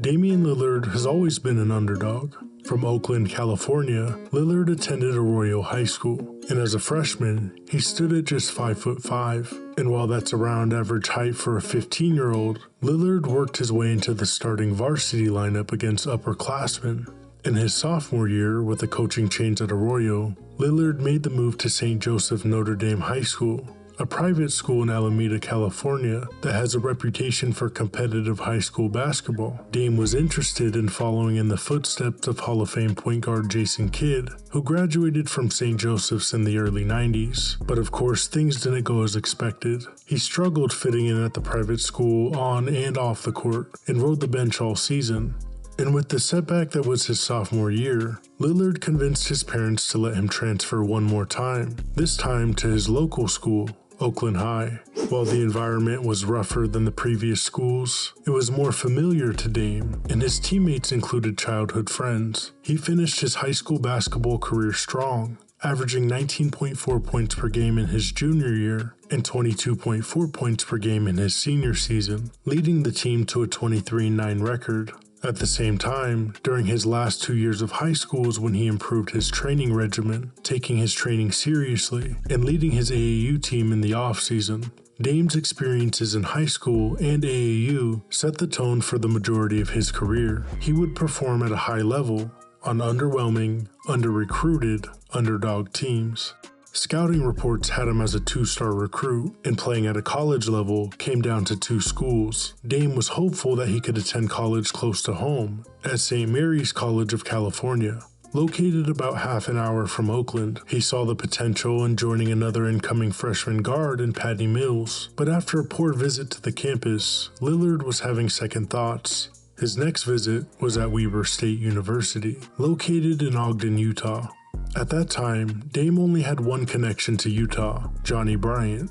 Damian Lillard has always been an underdog. From Oakland, California, Lillard attended Arroyo High School, and as a freshman, he stood at just 5'5", and while that's around average height for a 15-year-old, Lillard worked his way into the starting varsity lineup against upperclassmen. In his sophomore year, with the coaching change at Arroyo, Lillard made the move to St. Joseph Notre Dame High School, a private school in Alameda, California that has a reputation for competitive high school basketball. Dame was interested in following in the footsteps of Hall of Fame point guard Jason Kidd, who graduated from St. Joseph's in the early 90s. But of course, things didn't go as expected. He struggled fitting in at the private school on and off the court, and rode the bench all season. And with the setback that was his sophomore year, Lillard convinced his parents to let him transfer one more time, this time to his local school, Oakland High. While the environment was rougher than the previous schools, it was more familiar to Dame, and his teammates included childhood friends. He finished his high school basketball career strong, averaging 19.4 points per game in his junior year and 22.4 points per game in his senior season, leading the team to a 23-9 record. At the same time, during his last 2 years of high school is when he improved his training regimen, taking his training seriously and leading his AAU team in the off-season. Dame's experiences in high school and AAU set the tone for the majority of his career. He would perform at a high level on underwhelming, under-recruited underdog teams. Scouting reports had him as a 2-star recruit, and playing at a college level came down to 2 schools. Dame was hopeful that he could attend college close to home, at St. Mary's College of California. Located about half an hour from Oakland, he saw the potential in joining another incoming freshman guard in Patty Mills. But after a poor visit to the campus, Lillard was having second thoughts. His next visit was at Weber State University, located in Ogden, Utah. At that time, Dame only had one connection to Utah, Johnny Bryant.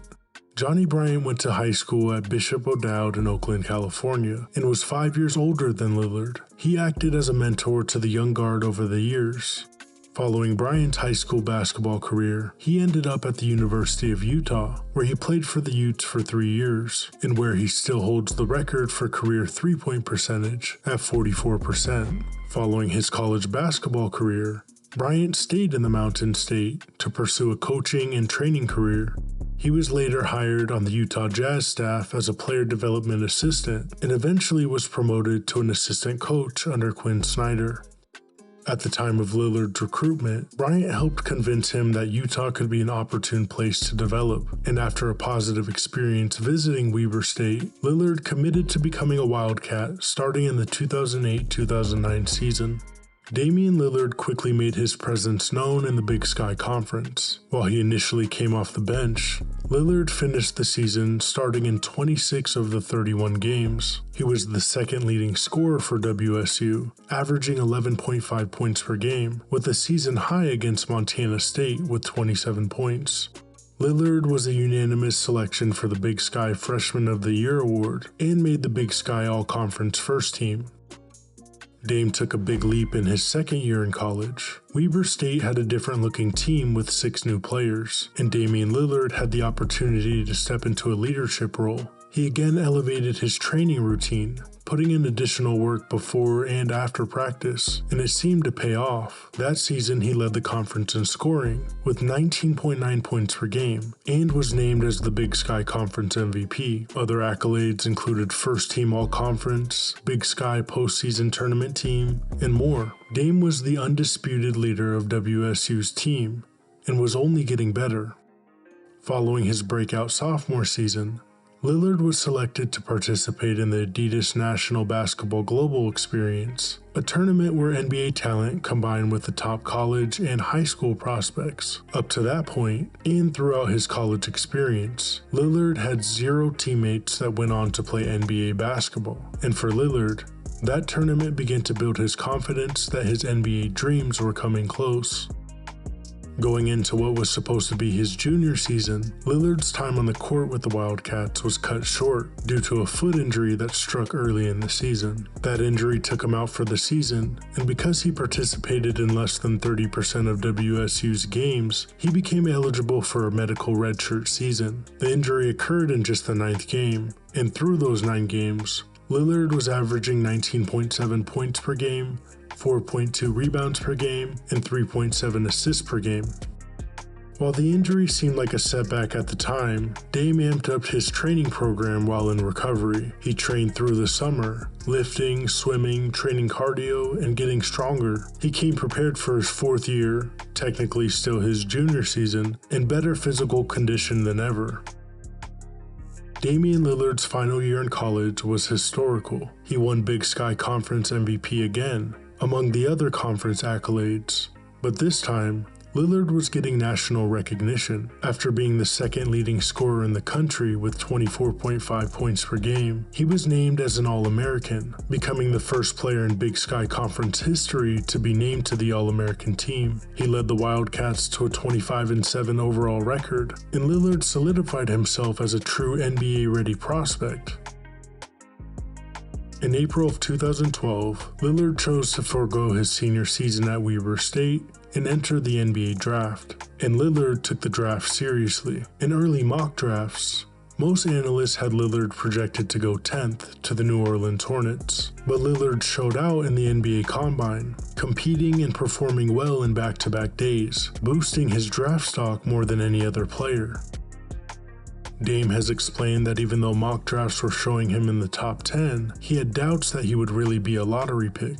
Johnny Bryant went to high school at Bishop O'Dowd in Oakland, California, and was 5 years older than Lillard. He acted as a mentor to the young guard over the years. Following Bryant's high school basketball career, he ended up at the University of Utah, where he played for the Utes for 3 years, and where he still holds the record for career three-point percentage at 44%. Following his college basketball career, Bryant stayed in the Mountain State to pursue a coaching and training career. He was later hired on the Utah Jazz staff as a player development assistant and eventually was promoted to an assistant coach under Quinn Snyder. At the time of Lillard's recruitment, Bryant helped convince him that Utah could be an opportune place to develop, and after a positive experience visiting Weber State, Lillard committed to becoming a Wildcat starting in the 2008-2009 season. Damian Lillard quickly made his presence known in the Big Sky Conference. While he initially came off the bench, Lillard finished the season starting in 26 of the 31 games. He was the second leading scorer for WSU, averaging 11.5 points per game, with a season high against Montana State with 27 points. Lillard was a unanimous selection for the Big Sky Freshman of the Year award and made the Big Sky All-Conference first team. Dame took a big leap in his second year in college. Weber State had a different looking team with 6 new players, and Damian Lillard had the opportunity to step into a leadership role. He again elevated his training routine, putting in additional work before and after practice, and it seemed to pay off. That season, he led the conference in scoring, with 19.9 points per game, and was named as the Big Sky Conference MVP. Other accolades included First Team All-Conference, Big Sky Postseason Tournament Team, and more. Dame was the undisputed leader of WSU's team, and was only getting better. Following his breakout sophomore season, Lillard was selected to participate in the Adidas National Basketball Global Experience, a tournament where NBA talent combined with the top college and high school prospects. Up to that point, and throughout his college experience, Lillard had 0 teammates that went on to play NBA basketball. And for Lillard, that tournament began to build his confidence that his NBA dreams were coming close. Going into what was supposed to be his junior season, Lillard's time on the court with the Wildcats was cut short due to a foot injury that struck early in the season. That injury took him out for the season, and because he participated in less than 30% of WSU's games, he became eligible for a medical redshirt season. The injury occurred in just the 9th game, and through those 9 games, Lillard was averaging 19.7 points per game, 4.2 rebounds per game, and 3.7 assists per game. While the injury seemed like a setback at the time, Dame amped up his training program while in recovery. He trained through the summer, lifting, swimming, training cardio, and getting stronger. He came prepared for his fourth year, technically still his junior season, in better physical condition than ever. Damian Lillard's final year in college was historical. He won Big Sky Conference MVP again, among the other conference accolades, but this time, Lillard was getting national recognition. After being the second leading scorer in the country with 24.5 points per game, he was named as an All-American, becoming the first player in Big Sky Conference history to be named to the All-American team. He led the Wildcats to a 25-7 overall record, and Lillard solidified himself as a true NBA-ready prospect. In April of 2012, Lillard chose to forego his senior season at Weber State and enter the NBA draft, and Lillard took the draft seriously. In early mock drafts, most analysts had Lillard projected to go 10th to the New Orleans Hornets, but Lillard showed out in the NBA Combine, competing and performing well in back-to-back days, boosting his draft stock more than any other player. Dame has explained that even though mock drafts were showing him in the top 10, he had doubts that he would really be a lottery pick.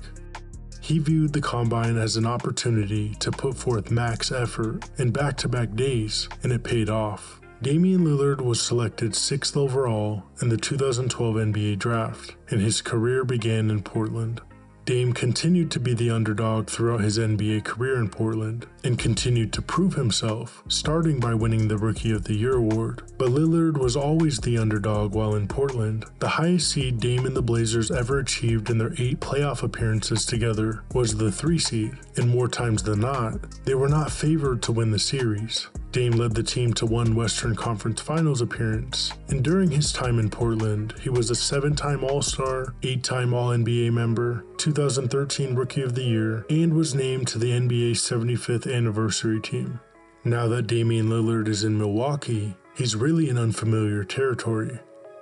He viewed the Combine as an opportunity to put forth max effort in back-to-back days, and it paid off. Damian Lillard was selected 6th overall in the 2012 NBA Draft, and his career began in Portland. Dame continued to be the underdog throughout his NBA career in Portland, and continued to prove himself, starting by winning the Rookie of the Year award. But Lillard was always the underdog while in Portland. The highest seed Dame and the Blazers ever achieved in their 8 playoff appearances together was the 3 seed, and more times than not, they were not favored to win the series. Dame led the team to 1 Western Conference Finals appearance, and during his time in Portland, he was a 7-time All-Star, 8-time All-NBA member, 2013 Rookie of the Year, and was named to the NBA's 75th anniversary team. Now that Damian Lillard is in Milwaukee, he's really in unfamiliar territory.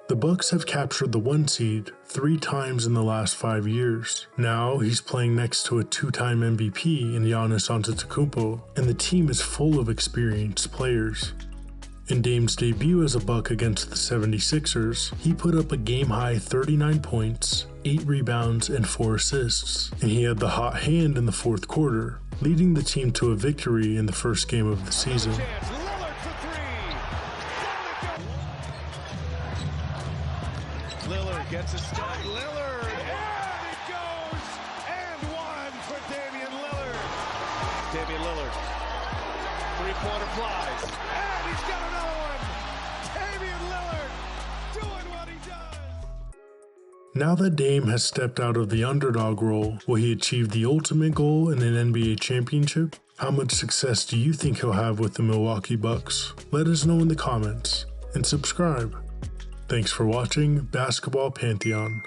The Bucks have captured the 1 seed 3 times in the last 5 years. Now he's playing next to a 2-time MVP in Giannis Antetokounmpo, and the team is full of experienced players. In Dame's debut as a Buck against the 76ers, he put up a game-high 39 points, 8 rebounds, and 4 assists, and he had the hot hand in the 4th quarter, leading the team to a victory in the first game of the season. Lillard gets a stop. Lillard, and it goes and 1 for Damian Lillard. Damian Lillard, 3-pointer flies, and he's got another one. Damian Lillard doing what he does. Now that Dame has stepped out of the underdog role, will he achieve the ultimate goal in an NBA championship? How much success do you think he'll have with the Milwaukee Bucks? Let us know in the comments, and subscribe. Thanks for watching Basketball Pantheon.